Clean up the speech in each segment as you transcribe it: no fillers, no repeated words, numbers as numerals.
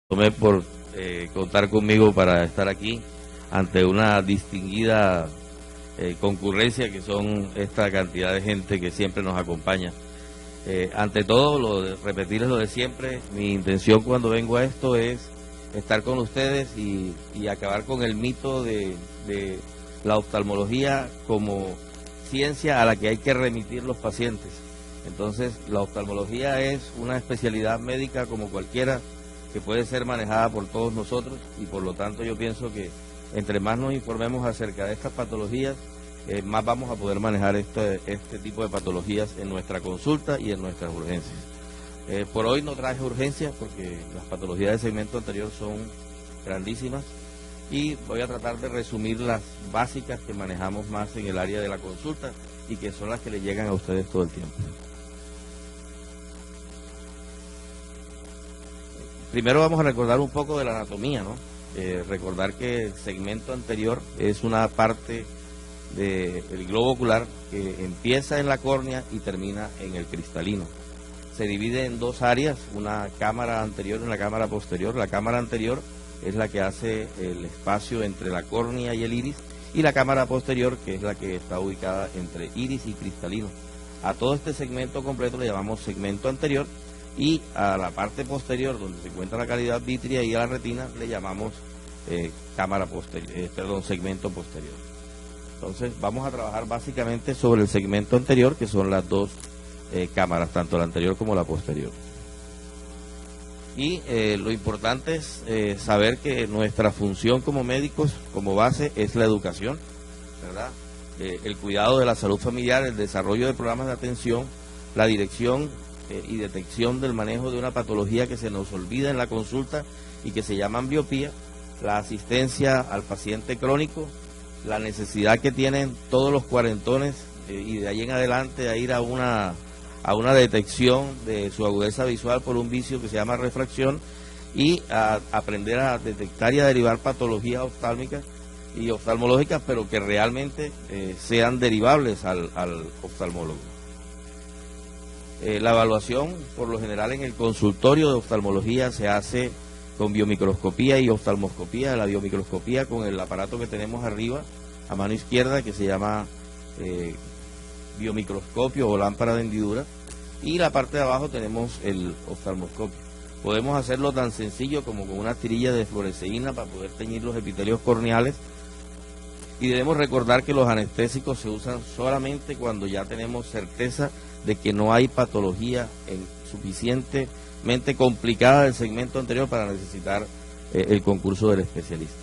tomé por contar conmigo para estar aquí ante una distinguida concurrencia que son esta cantidad de gente que siempre nos acompaña. Ante todo, repetirles lo de siempre, mi intención cuando vengo a esto es estar con ustedes y acabar con el mito de la oftalmología como ciencia a la que hay que remitir los pacientes. Entonces, la oftalmología es una especialidad médica como cualquiera que puede ser manejada por todos nosotros y por lo tanto yo pienso que entre más nos informemos acerca de estas patologías, más vamos a poder manejar este tipo de patologías en nuestra consulta y en nuestras urgencias. Por hoy no traje urgencias porque las patologías del segmento anterior son grandísimas y voy a tratar de resumir las básicas que manejamos más en el área de la consulta y que son las que le llegan a ustedes todo el tiempo. Primero vamos a recordar un poco de la anatomía, ¿no? Recordar que el segmento anterior es una parte del globo ocular que empieza en la córnea y termina en el cristalino. Se divide en dos áreas, una cámara anterior y una cámara posterior. La cámara anterior es la que hace el espacio entre la córnea y el iris, y la cámara posterior, que es la que está ubicada entre iris y cristalino. A todo este segmento completo le llamamos segmento anterior, y a la parte posterior, donde se encuentra la cavidad vítrea y a la retina, le llamamos segmento posterior. Entonces vamos a trabajar básicamente sobre el segmento anterior, que son las dos cámaras, tanto la anterior como la posterior. Y lo importante es saber que nuestra función como médicos, como base, es la educación, ¿verdad? El cuidado de la salud familiar, el desarrollo de programas de atención, la dirección y detección del manejo de una patología que se nos olvida en la consulta y que se llama ambliopía, la asistencia al paciente crónico, la necesidad que tienen todos los cuarentones y de ahí en adelante a ir a una detección de su agudeza visual por un vicio que se llama refracción y a aprender a detectar y a derivar patologías oftálmicas y oftalmológicas, pero que realmente sean derivables al oftalmólogo. La evaluación, por lo general en el consultorio de oftalmología, se hace con biomicroscopía y oftalmoscopía. La biomicroscopía con el aparato que tenemos arriba, a mano izquierda, que se llama biomicroscopio o lámpara de hendidura, y la parte de abajo tenemos el oftalmoscopio. Podemos hacerlo tan sencillo como con una tirilla de fluoresceína para poder teñir los epitelios corneales, y debemos recordar que los anestésicos se usan solamente cuando ya tenemos certeza de que no hay patología suficientemente complicada del segmento anterior para necesitar el concurso del especialista.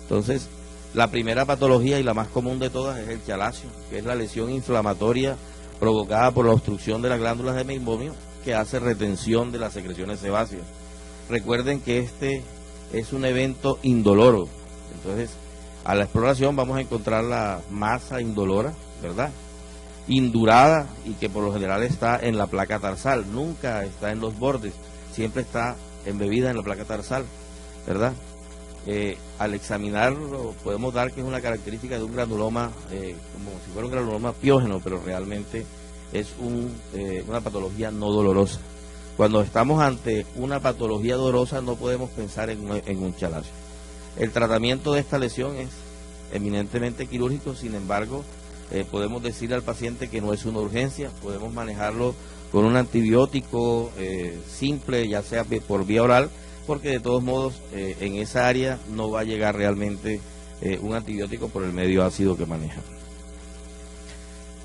Entonces, la primera patología y la más común de todas es el chalacio, que es la lesión inflamatoria provocada por la obstrucción de las glándulas de Meibomian, que hace retención de las secreciones sebáceas. Recuerden que este es un evento indoloro, entonces a la exploración vamos a encontrar la masa indolora, ¿verdad?, indurada, y que por lo general está en la placa tarsal, nunca está en los bordes, siempre está embebida en la placa tarsal, ¿verdad? Al examinarlo podemos dar que es una característica de un granuloma, como si fuera un granuloma piógeno, pero realmente es una patología no dolorosa. Cuando estamos ante una patología dolorosa no podemos pensar en un chalacio. El tratamiento de esta lesión es eminentemente quirúrgico, sin embargo, podemos decirle al paciente que no es una urgencia, podemos manejarlo con un antibiótico simple, ya sea por vía oral, porque de todos modos en esa área no va a llegar realmente un antibiótico por el medio ácido que maneja.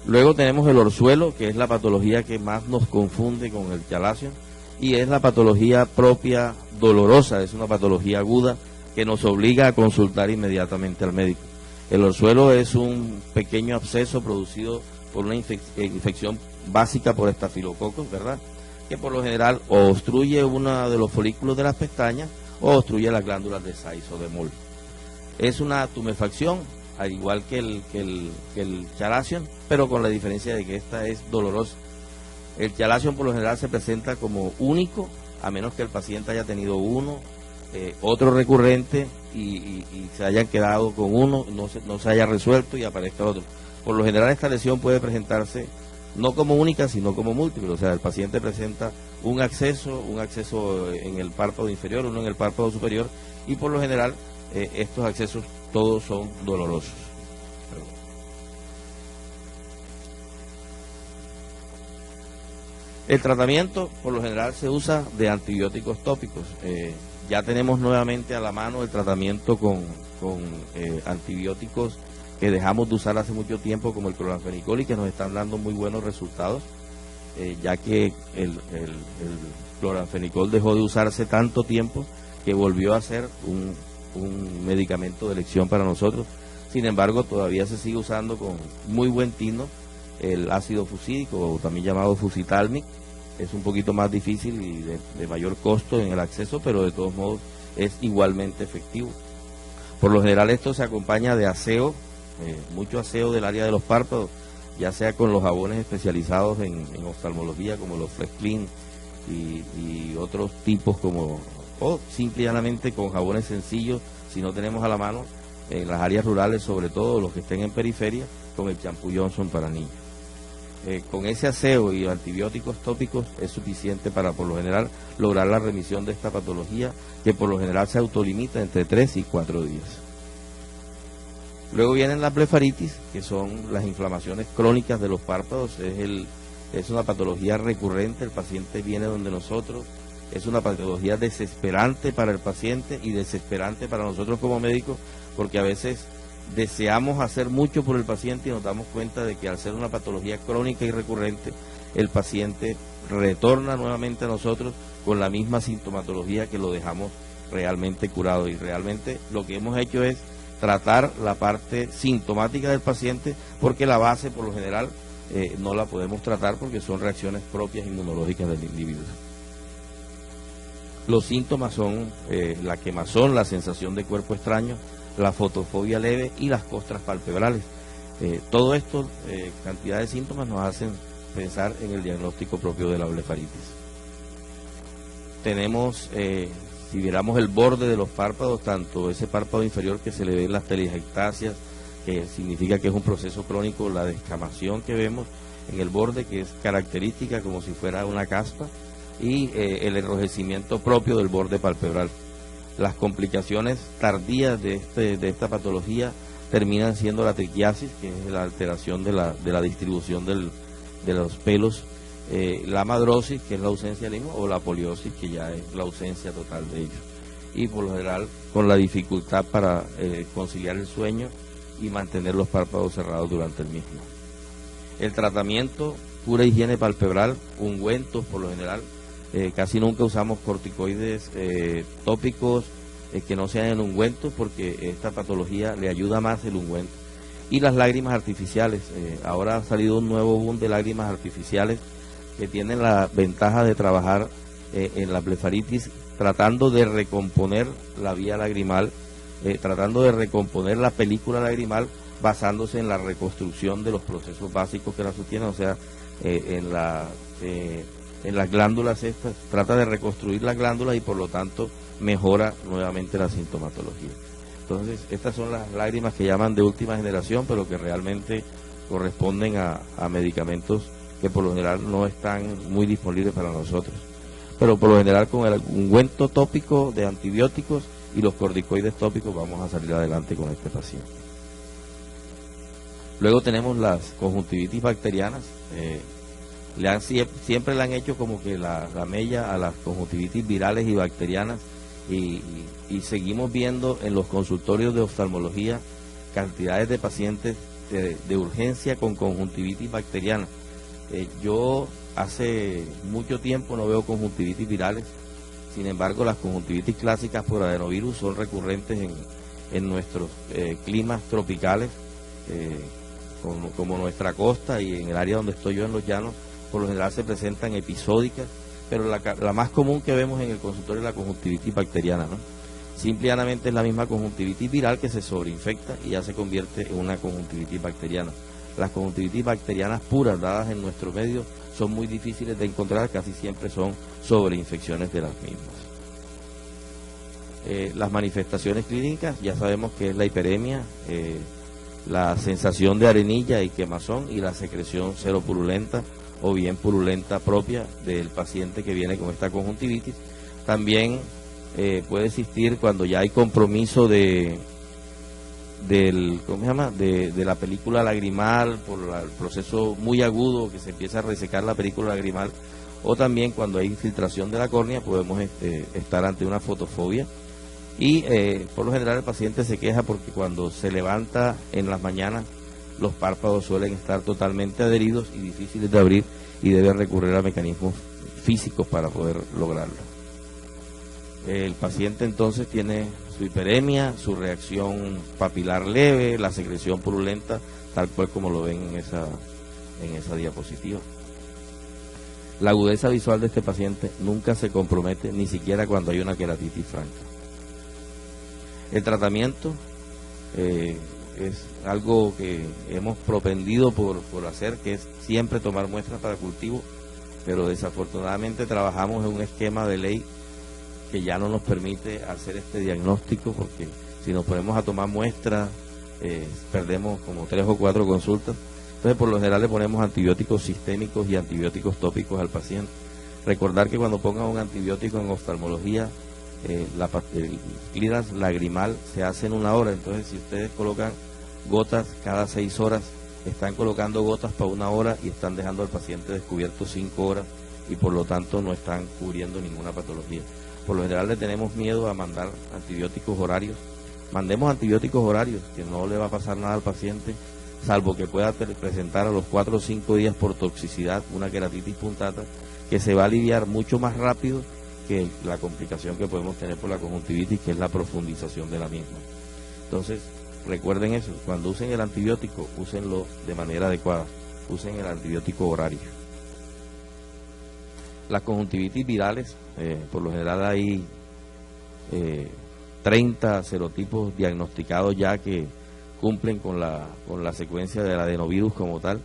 Luego tenemos el orzuelo, que es la patología que más nos confunde con el chalacio, y es la patología propia dolorosa, es una patología aguda que nos obliga a consultar inmediatamente al médico. El orzuelo es un pequeño absceso producido por una infección básica por estafilococos, ¿verdad?, que por lo general o obstruye uno de los folículos de las pestañas o obstruye las glándulas de Sais o de Moll. Es una tumefacción, al igual que el chalación, pero con la diferencia de que esta es dolorosa. El chalación por lo general se presenta como único, a menos que el paciente haya tenido otro recurrente y se hayan quedado con uno, no se haya resuelto y aparezca otro. Por lo general esta lesión puede presentarse no como única, sino como múltiple. O sea, el paciente presenta un acceso en el párpado inferior, uno en el párpado superior, y por lo general estos accesos todos son dolorosos. El tratamiento por lo general se usa de antibióticos tópicos. Ya tenemos nuevamente a la mano el tratamiento con antibióticos que dejamos de usar hace mucho tiempo, como el cloranfenicol, y que nos están dando muy buenos resultados, ya que el cloranfenicol dejó de usarse tanto tiempo que volvió a ser un medicamento de elección para nosotros. Sin embargo, todavía se sigue usando con muy buen tino el ácido fusídico, o también llamado Fusitalmic. Es un poquito más difícil y de mayor costo en el acceso, pero de todos modos es igualmente efectivo. Por lo general esto se acompaña de aseo, mucho aseo del área de los párpados, ya sea con los jabones especializados en oftalmología, como los Fresh Clean y otros tipos, o simple y llanamente con jabones sencillos, si no tenemos a la mano, en las áreas rurales, sobre todo los que estén en periferia, con el champú Johnson para niños. Con ese aseo y antibióticos tópicos es suficiente para, por lo general, lograr la remisión de esta patología, que por lo general se autolimita entre 3 y 4 días. Luego vienen las blefaritis, que son las inflamaciones crónicas de los párpados. Es una patología recurrente, el paciente viene donde nosotros, es una patología desesperante para el paciente y desesperante para nosotros como médicos, porque a veces deseamos hacer mucho por el paciente y nos damos cuenta de que al ser una patología crónica y recurrente, el paciente retorna nuevamente a nosotros con la misma sintomatología que lo dejamos realmente curado. Y realmente lo que hemos hecho es tratar la parte sintomática del paciente, porque la base por lo general no la podemos tratar porque son reacciones propias inmunológicas del individuo. Los síntomas son la quemazón, la sensación de cuerpo extraño, la fotofobia leve y las costras palpebrales. Todo esto, cantidad de síntomas, nos hacen pensar en el diagnóstico propio de la blefaritis. Tenemos, si viéramos el borde de los párpados, tanto ese párpado inferior que se le ven las telangiectasias, que significa que es un proceso crónico, la descamación que vemos en el borde, que es característica como si fuera una caspa, y el enrojecimiento propio del borde palpebral. Las complicaciones tardías de esta patología terminan siendo la triquiasis, que es la alteración de la distribución de los pelos, la madrosis, que es la ausencia de limo, o la poliosis, que ya es la ausencia total de ellos. Y por lo general con la dificultad para conciliar el sueño y mantener los párpados cerrados durante el mismo. El tratamiento, pura higiene palpebral, ungüentos por lo general. Casi nunca usamos corticoides tópicos que no sean en ungüentos, porque esta patología le ayuda más el ungüento. Y las lágrimas artificiales, ahora ha salido un nuevo boom de lágrimas artificiales que tienen la ventaja de trabajar en la blefaritis, tratando de recomponer la vía lagrimal, tratando de recomponer la película lagrimal, basándose en la reconstrucción de los procesos básicos que la sostienen, o sea, en las glándulas estas, trata de reconstruir las glándulas y por lo tanto mejora nuevamente la sintomatología. Entonces, estas son las lágrimas que llaman de última generación, pero que realmente corresponden a medicamentos que por lo general no están muy disponibles para nosotros. Pero por lo general con el ungüento tópico de antibióticos y los corticoides tópicos vamos a salir adelante con este paciente. Luego tenemos las conjuntivitis bacterianas. Siempre le han hecho como que la mella a las conjuntivitis virales y bacterianas, y seguimos viendo en los consultorios de oftalmología cantidades de pacientes de urgencia con conjuntivitis bacteriana. Yo hace mucho tiempo no veo conjuntivitis virales, sin embargo las conjuntivitis clásicas por adenovirus son recurrentes en nuestros climas tropicales, como nuestra costa y en el área donde estoy yo, en los llanos. Por lo general se presentan episódicas, pero la más común que vemos en el consultorio es la conjuntivitis bacteriana, ¿no? Simple y llanamente es la misma conjuntivitis viral que se sobreinfecta y ya se convierte en una conjuntivitis bacteriana. Las conjuntivitis bacterianas puras dadas en nuestro medio son muy difíciles de encontrar, casi siempre son sobreinfecciones de las mismas. Las manifestaciones clínicas, ya sabemos que es la hiperemia, la sensación de arenilla y quemazón y la secreción seropurulenta o bien purulenta propia del paciente que viene con esta conjuntivitis. También puede existir cuando ya hay compromiso de la película lagrimal por el proceso muy agudo que se empieza a resecar la película lagrimal, o también cuando hay infiltración de la córnea podemos estar ante una fotofobia. Y por lo general el paciente se queja porque cuando se levanta en las mañanas los párpados suelen estar totalmente adheridos y difíciles de abrir y debe recurrir a mecanismos físicos para poder lograrlo. El paciente entonces tiene su hiperemia, su reacción papilar leve, la secreción purulenta, tal cual como lo ven en esa diapositiva. La agudeza visual de este paciente nunca se compromete, ni siquiera cuando hay una queratitis franca. El tratamiento es algo que hemos propendido por hacer, que es siempre tomar muestras para cultivo, pero desafortunadamente trabajamos en un esquema de ley que ya no nos permite hacer este diagnóstico, porque si nos ponemos a tomar muestras perdemos como 3 o 4 consultas. Entonces por lo general le ponemos antibióticos sistémicos y antibióticos tópicos al paciente. Recordar que cuando pongan un antibiótico en oftalmología, el clearance lagrimal se hace en 1 hora. Entonces si ustedes colocan gotas cada 6 horas, están colocando gotas para 1 hora y están dejando al paciente descubierto 5 horas y por lo tanto no están cubriendo ninguna patología. Por lo general le tenemos miedo a mandar antibióticos horarios. Mandemos antibióticos horarios, que no le va a pasar nada al paciente, salvo que pueda presentar a los 4 o 5 días por toxicidad una queratitis punctata, que se va a aliviar mucho más rápido que la complicación que podemos tener por la conjuntivitis, que es la profundización de la misma. Entonces, recuerden eso, cuando usen el antibiótico, úsenlo de manera adecuada, usen el antibiótico horario. Las conjuntivitis virales, por lo general hay 30 serotipos diagnosticados ya que cumplen con la secuencia del adenovirus como tal,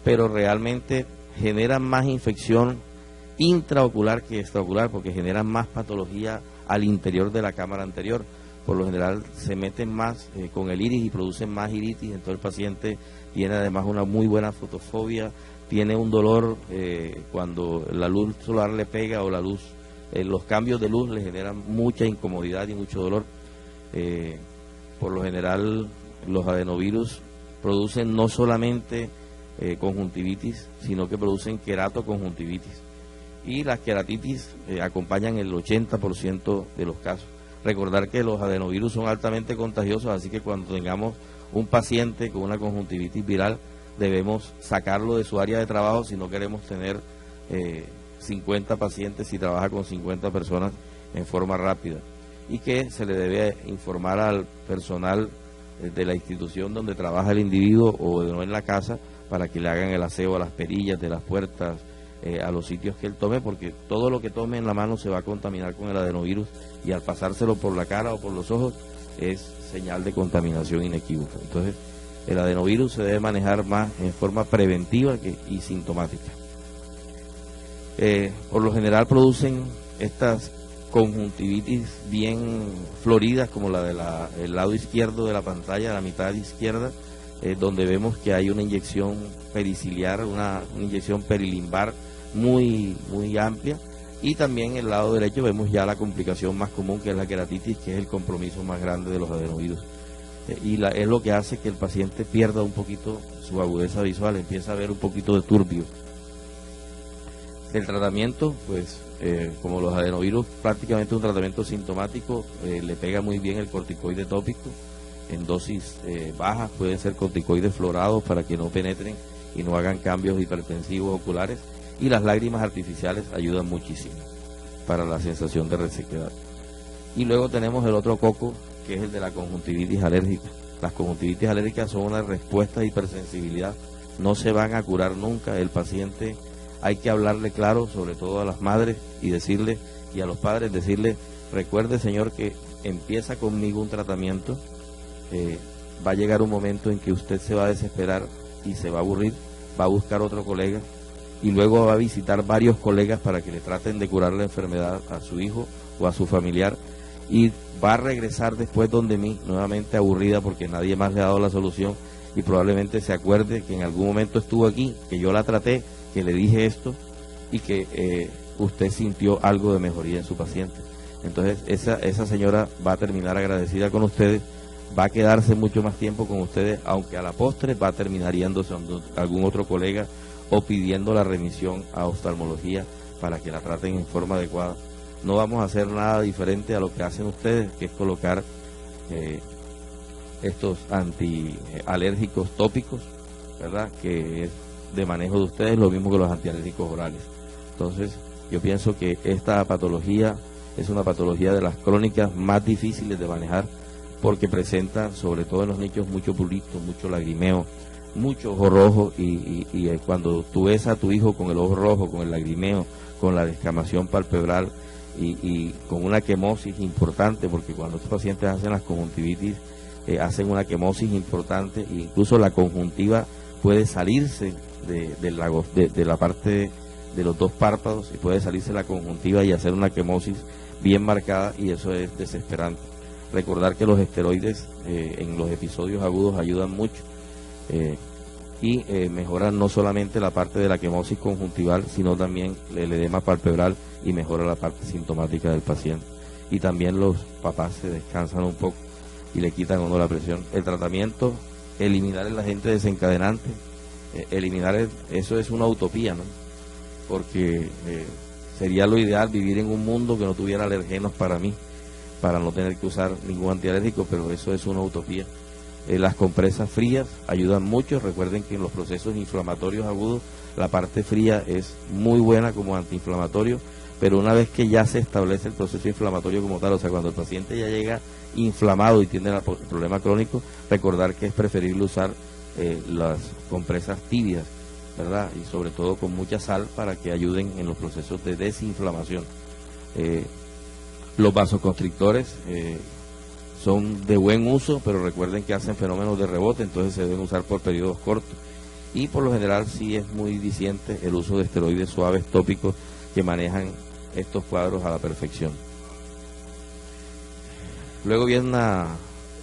pero realmente generan más infección intraocular que extraocular, porque generan más patología al interior de la cámara anterior. Por lo general se meten más con el iris y producen más iritis, entonces el paciente tiene además una muy buena fotofobia, tiene un dolor cuando la luz solar le pega o la luz, los cambios de luz le generan mucha incomodidad y mucho dolor. Por lo general los adenovirus producen no solamente conjuntivitis, sino que producen queratoconjuntivitis. Y las queratitis acompañan el 80% de los casos. Recordar que los adenovirus son altamente contagiosos, así que cuando tengamos un paciente con una conjuntivitis viral, debemos sacarlo de su área de trabajo si no queremos tener 50 pacientes si trabaja con 50 personas en forma rápida. Y que se le debe informar al personal de la institución donde trabaja el individuo o no en la casa para que le hagan el aseo a las perillas de las puertas, a los sitios que él tome, porque todo lo que tome en la mano se va a contaminar con el adenovirus y al pasárselo por la cara o por los ojos es señal de contaminación inequívoca. Entonces el adenovirus se debe manejar más en forma preventiva y sintomática. Por lo general producen estas conjuntivitis bien floridas, como la del lado izquierdo de la pantalla, la mitad izquierda, donde vemos que hay una inyección periciliar, una inyección perilimbar muy amplia, y también el lado derecho vemos ya la complicación más común, que es la queratitis, que es el compromiso más grande de los adenovirus. Es lo que hace que el paciente pierda un poquito su agudeza visual, empieza a ver un poquito de turbio. El tratamiento, pues, como los adenovirus, prácticamente un tratamiento sintomático, le pega muy bien el corticoide tópico, en dosis bajas, pueden ser corticoides florados para que no penetren y no hagan cambios hipertensivos oculares, y las lágrimas artificiales ayudan muchísimo para la sensación de resequedad. Y luego tenemos el otro coco, que es el de la conjuntivitis alérgica. Las conjuntivitis alérgicas son una respuesta de hipersensibilidad, no se van a curar nunca. El paciente hay que hablarle claro, sobre todo a las madres, y decirle, y a los padres, decirle: recuerde, señor, que empieza conmigo un tratamiento, va a llegar un momento en que usted se va a desesperar y se va a aburrir, va a buscar otro colega y luego va a visitar varios colegas para que le traten de curar la enfermedad a su hijo o a su familiar, y va a regresar después donde mí nuevamente aburrida porque nadie más le ha dado la solución, y probablemente se acuerde que en algún momento estuvo aquí, que yo la traté, que le dije esto y que usted sintió algo de mejoría en su paciente. Entonces esa señora va a terminar agradecida con ustedes, va a quedarse mucho más tiempo con ustedes, aunque a la postre va a terminar yéndose a algún otro colega o pidiendo la remisión a oftalmología para que la traten en forma adecuada. No vamos a hacer nada diferente a lo que hacen ustedes, que es colocar estos antialérgicos tópicos, ¿verdad? Que es de manejo de ustedes, lo mismo que los antialérgicos orales. Entonces, yo pienso que esta patología es una patología de las crónicas más difíciles de manejar, porque presenta, sobre todo en los niños, mucho prurito, mucho lagrimeo, mucho ojo rojo, y cuando tú ves a tu hijo con el ojo rojo, con el lagrimeo, con la descamación palpebral y con una quemosis importante, porque cuando estos pacientes hacen las conjuntivitis, hacen una quemosis importante, e incluso la conjuntiva puede salirse de la parte de los dos párpados, y puede salirse la conjuntiva y hacer una quemosis bien marcada, y eso es desesperante. Recordar que los esteroides en los episodios agudos ayudan mucho y mejoran no solamente la parte de la quemosis conjuntival, sino también el edema palpebral, y mejora la parte sintomática del paciente. Y también los papás se descansan un poco y le quitan a uno la presión. El tratamiento, eliminar el agente desencadenante, eso es una utopía, ¿no? Porque sería lo ideal vivir en un mundo que no tuviera alergenos para mí, para no tener que usar ningún antialérgico, pero eso es una utopía. Las compresas frías ayudan mucho. Recuerden que en los procesos inflamatorios agudos la parte fría es muy buena como antiinflamatorio, pero una vez que ya se establece el proceso inflamatorio como tal, o sea, cuando el paciente ya llega inflamado y tiene el problema crónico, recordar que es preferible usar las compresas tibias, ¿verdad? Y sobre todo con mucha sal, para que ayuden en los procesos de desinflamación. Los vasoconstrictores son de buen uso, pero recuerden que hacen fenómenos de rebote, entonces se deben usar por periodos cortos. Y por lo general sí es muy diciente el uso de esteroides suaves tópicos que manejan estos cuadros a la perfección. Luego viene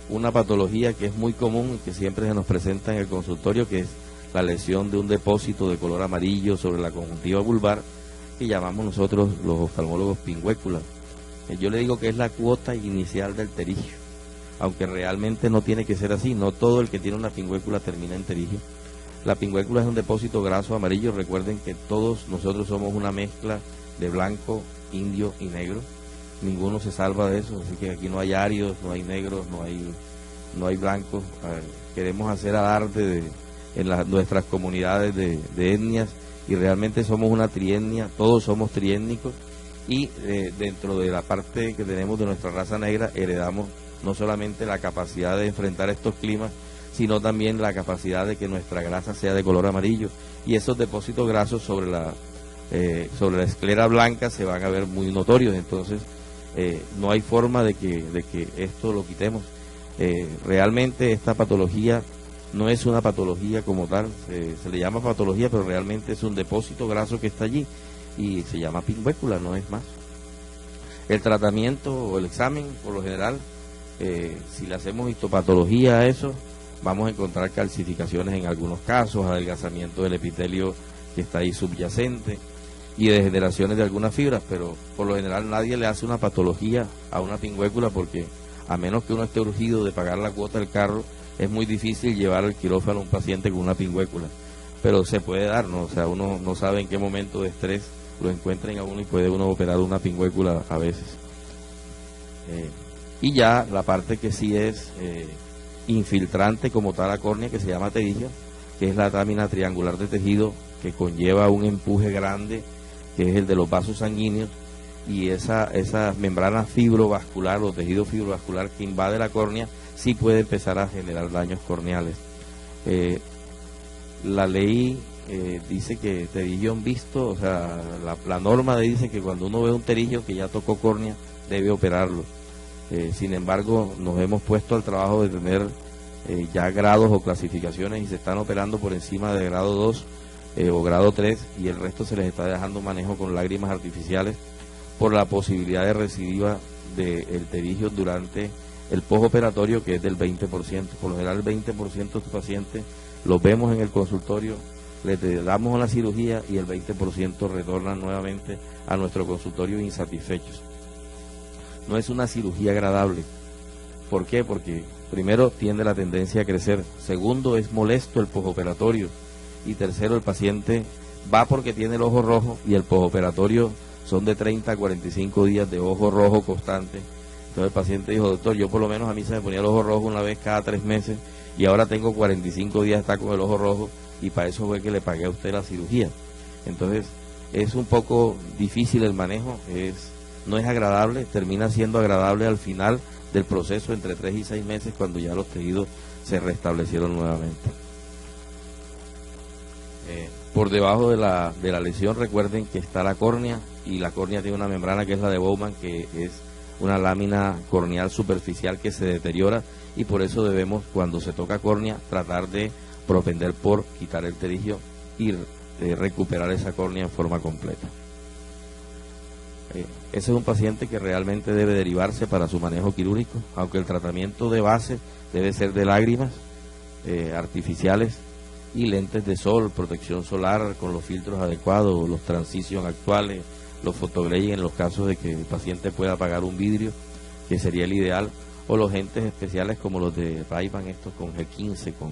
una patología que es muy común y que siempre se nos presenta en el consultorio, que es la lesión de un depósito de color amarillo sobre la conjuntiva vulvar, que llamamos nosotros los oftalmólogos pingüécula. Yo le digo que es la cuota inicial del terigio, aunque realmente no tiene que ser así. No todo el que tiene una pingüécula termina en terigio. La pingüécula es un depósito graso amarillo. Recuerden que todos nosotros somos una mezcla de blanco, indio y negro. Ninguno se salva de eso, así que aquí no hay arios, no hay negros, no hay blancos. Queremos hacer alarde en nuestras comunidades de etnias, y realmente somos una trietnia, todos somos triétnicos. Y dentro de la parte que tenemos de nuestra raza negra, heredamos no solamente la capacidad de enfrentar estos climas, sino también la capacidad de que nuestra grasa sea de color amarillo, y esos depósitos grasos sobre la esclera blanca se van a ver muy notorios. Entonces no hay forma de que esto lo quitemos. Realmente esta patología no es una patología como tal, se le llama patología, pero realmente es un depósito graso que está allí y se llama pingüécula, no es más. El tratamiento o el examen, por lo general, si le hacemos histopatología a eso, vamos a encontrar calcificaciones en algunos casos, adelgazamiento del epitelio que está ahí subyacente y degeneraciones de algunas fibras, pero por lo general nadie le hace una patología a una pingüécula, porque a menos que uno esté urgido de pagar la cuota del carro, es muy difícil llevar al quirófano a un paciente con una pingüécula. Pero se puede dar, ¿no? O sea, uno no sabe en qué momento de estrés lo encuentren a uno y puede uno operar una pingüécula a veces. Y ya la parte que sí es infiltrante como tal a córnea, que se llama terigio, que es la lámina triangular de tejido que conlleva un empuje grande, que es el de los vasos sanguíneos, y esa membrana fibrovascular o tejido fibrovascular que invade la córnea sí puede empezar a generar daños corneales. La ley dice que terigio visto, o sea, la norma dice que cuando uno ve un terigio que ya tocó córnea, debe operarlo. Sin embargo, nos hemos puesto al trabajo de tener ya grados o clasificaciones, y se están operando por encima de grado 2 o grado 3, y el resto se les está dejando manejo con lágrimas artificiales por la posibilidad de recidiva del terigio durante el postoperatorio, que es del 20%. Por lo general el 20% de estos pacientes los vemos en el consultorio, les damos una cirugía y el 20% retornan nuevamente a nuestro consultorio insatisfechos. No es una cirugía agradable. ¿Por qué? Porque primero tiende la tendencia a crecer, segundo es molesto el postoperatorio y tercero el paciente va porque tiene el ojo rojo y el postoperatorio son de 30 a 45 días de ojo rojo constante. Entonces el paciente dijo, doctor, yo por lo menos a mí se me ponía el ojo rojo una vez cada 3 meses y ahora tengo 45 días de estar con el ojo rojo y para eso fue que le pagué a usted la cirugía. Entonces es un poco difícil el manejo, no es agradable, termina siendo agradable al final del proceso entre 3 y 6 meses cuando ya los tejidos se restablecieron nuevamente. Por debajo de la lesión recuerden que está la córnea y la córnea tiene una membrana que es la de Bowman, que es una lámina corneal superficial que se deteriora y por eso debemos, cuando se toca córnea, tratar de propender por quitar el terigio y recuperar esa córnea en forma completa. Ese es un paciente que realmente debe derivarse para su manejo quirúrgico, aunque el tratamiento de base debe ser de lágrimas artificiales y lentes de sol, protección solar con los filtros adecuados, los transition actuales, los photograding en los casos de que el paciente pueda pagar un vidrio, que sería el ideal, o los lentes especiales como los de Ray-Ban, estos con G15, con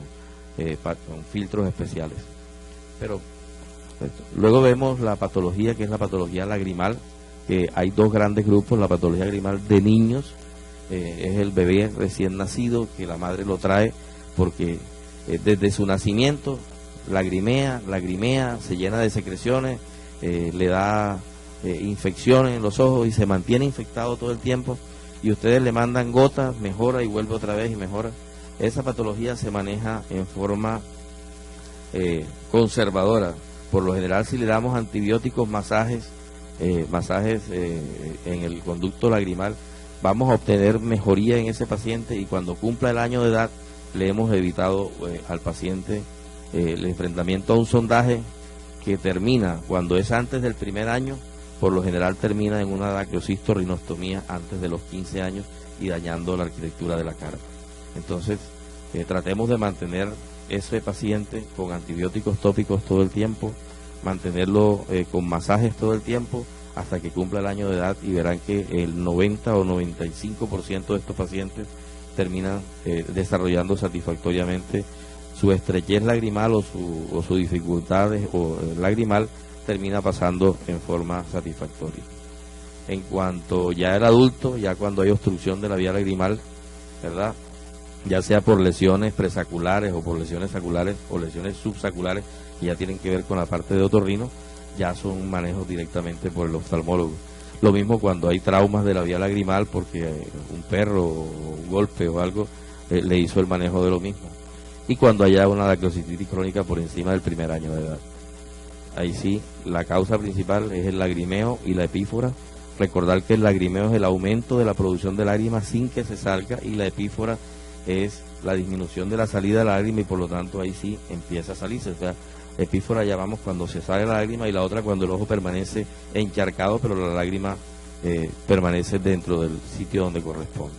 filtros especiales. Pero luego vemos la patología, que es la patología lagrimal, que hay 2 grandes grupos. La patología lagrimal de niños, es el bebé recién nacido, que la madre lo trae porque desde su nacimiento lagrimea, se llena de secreciones, le da infecciones en los ojos y se mantiene infectado todo el tiempo y ustedes le mandan gotas, mejora y vuelve otra vez y mejora. Esa patología se maneja en forma conservadora. Por lo general, si le damos antibióticos, masajes en el conducto lagrimal, vamos a obtener mejoría en ese paciente y cuando cumpla el año de edad le hemos evitado al paciente el enfrentamiento a un sondaje que termina, cuando es antes del primer año, por lo general termina en una dacrocisto-rinostomía antes de los 15 años y dañando la arquitectura de la cara. Entonces, tratemos de mantener ese paciente con antibióticos tópicos todo el tiempo, mantenerlo con masajes todo el tiempo hasta que cumpla el año de edad y verán que el 90 o 95% de estos pacientes terminan desarrollando satisfactoriamente su estrechez lagrimal o su dificultad lagrimal termina pasando en forma satisfactoria. En cuanto ya el adulto, ya cuando hay obstrucción de la vía lagrimal, ¿verdad?, ya sea por lesiones presaculares o por lesiones saculares o lesiones subsaculares que ya tienen que ver con la parte de otorrino, ya son manejos directamente por el oftalmólogo. Lo mismo cuando hay traumas de la vía lagrimal porque un perro o un golpe o algo le hizo el manejo de lo mismo. Y cuando haya una dacrocititis crónica por encima del primer año de edad. Ahí sí, la causa principal es el lagrimeo y la epífora. Recordar que el lagrimeo es el aumento de la producción de lágrimas sin que se salga y la epífora es la disminución de la salida de la lágrima y por lo tanto ahí sí empieza a salirse. O sea, epífora llamamos cuando se sale la lágrima y la otra cuando el ojo permanece encharcado pero la lágrima permanece dentro del sitio donde corresponde.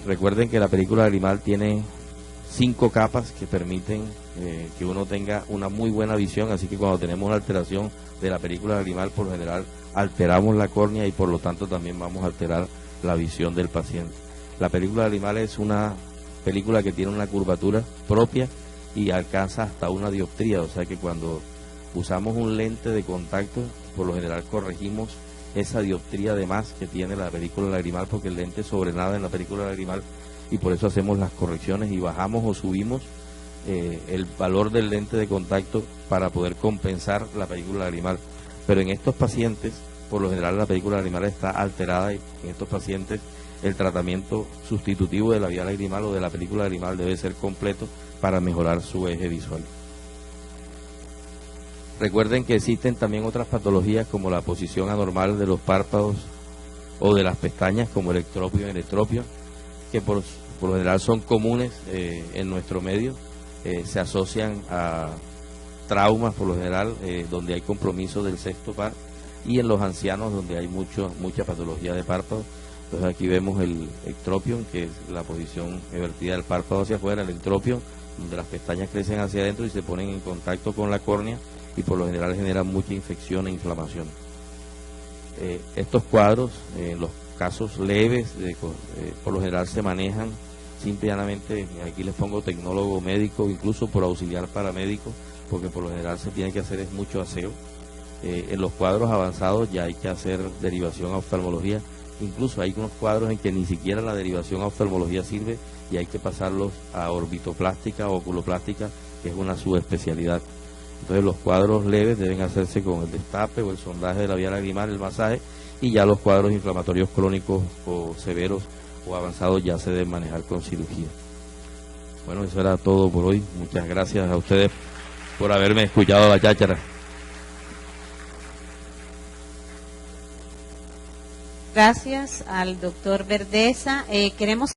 Recuerden que la película lagrimal tiene 5 capas que permiten que uno tenga una muy buena visión, así que cuando tenemos una alteración de la película lagrimal, por lo general alteramos la córnea y por lo tanto también vamos a alterar la visión del paciente. La película lagrimal es una película que tiene una curvatura propia y alcanza hasta una dioptría, o sea que cuando usamos un lente de contacto, por lo general corregimos esa dioptría de más que tiene la película lagrimal porque el lente sobrenada en la película lagrimal y por eso hacemos las correcciones y bajamos o subimos el valor del lente de contacto para poder compensar la película lagrimal. Pero en estos pacientes, por lo general la película lagrimal está alterada y en estos pacientes el tratamiento sustitutivo de la vía lagrimal o de la película lagrimal debe ser completo para mejorar su eje visual. Recuerden que existen también otras patologías como la posición anormal de los párpados o de las pestañas como el ectropio y el estropio, que por lo general son comunes en nuestro medio, se asocian a traumas por lo general donde hay compromiso del sexto par y en los ancianos donde hay mucha patología de párpados Entonces aquí vemos el ectropion, que es la posición invertida del párpado hacia afuera, el entropion, donde las pestañas crecen hacia adentro y se ponen en contacto con la córnea y por lo general generan mucha infección e inflamación. Estos cuadros, en los casos leves, por lo general se manejan simplemente, aquí les pongo tecnólogo médico, incluso por auxiliar paramédico, porque por lo general se tiene que hacer es mucho aseo. En los cuadros avanzados ya hay que hacer derivación a oftalmología, incluso hay unos cuadros en que ni siquiera la derivación a oftalmología sirve y hay que pasarlos a orbitoplástica o oculoplástica, que es una subespecialidad. Entonces los cuadros leves deben hacerse con el destape o el sondaje de la vía lagrimal, el masaje, y ya los cuadros inflamatorios crónicos o severos o avanzados ya se deben manejar con cirugía. Bueno, eso era todo por hoy. Muchas gracias a ustedes por haberme escuchado la cháchara. Gracias al doctor Verdeza. Queremos